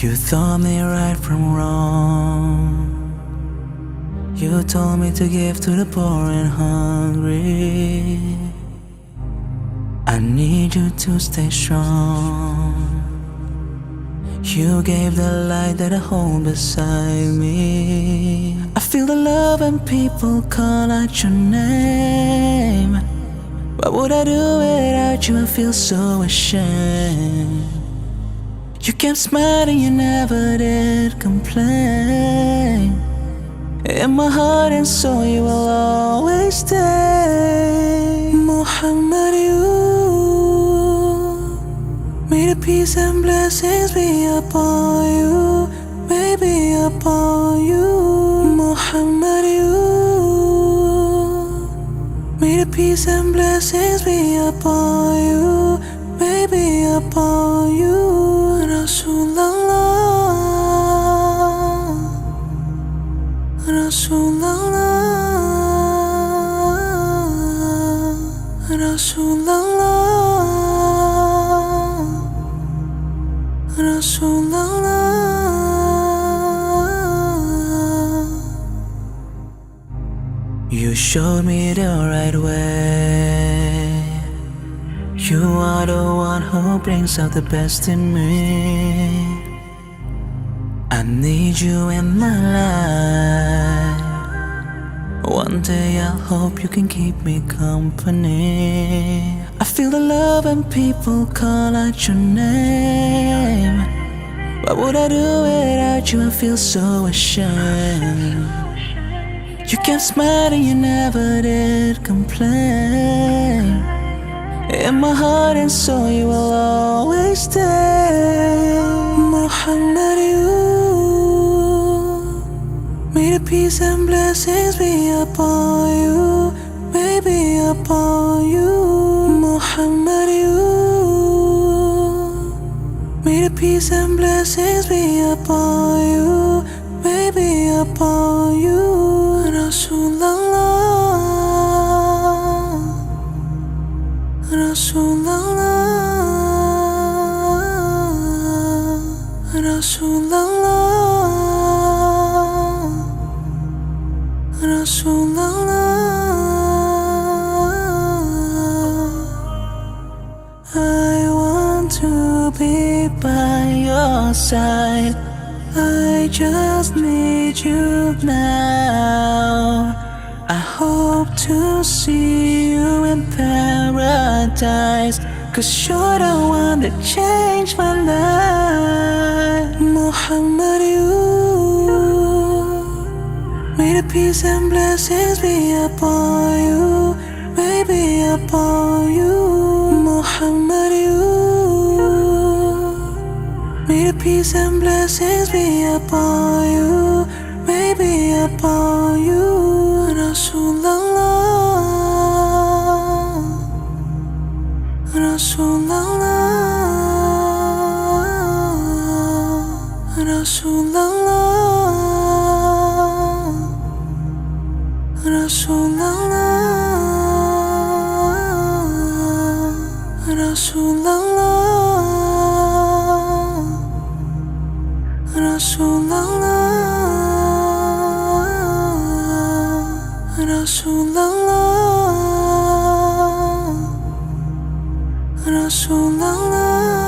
You taught me right from wrong. You told me to give to the poor and hungry. I need you to stay strong. You gave the light that I hold beside me. I feel the love when people call out your name. What would I do without you? I feel so ashamed. You kept smiling, you never did complain. In my heart and soul you will always stay. Muhammad, may the peace and blessings be upon you, may be upon you. Muhammad, may the peace and blessings be upon you, may be upon you. Rasulallah, Rasulallah, Rasulallah, Rasulallah. You showed me the right way. You are the one who brings out the best in me. I need you in my life. One day I hope you can keep me company. I feel the love when people call out your name. What would I do without you? I feel so ashamed. You kept smiling, you never did complain. In my heart and soul you will always stay. Muhammad, may the peace and blessings be upon you, may be upon you. Muhammad, may the peace and blessings be upon you, may be upon you. Rasulallah, Rasulallah, Rasulallah, Rasulallah. I want to be by your side. I just need you now. I hope to see you in paradise, 'cause you're the one that changed my life. Muhammad, may the peace and blessings be upon you, may be upon you. Muhammad, may the peace and blessings be upon you, may be upon you. Rasulallah, Rasulallah, Rasulallah, Rasulallah, Rasulallah, Rasulallah, Rasulallah, Rasulallah.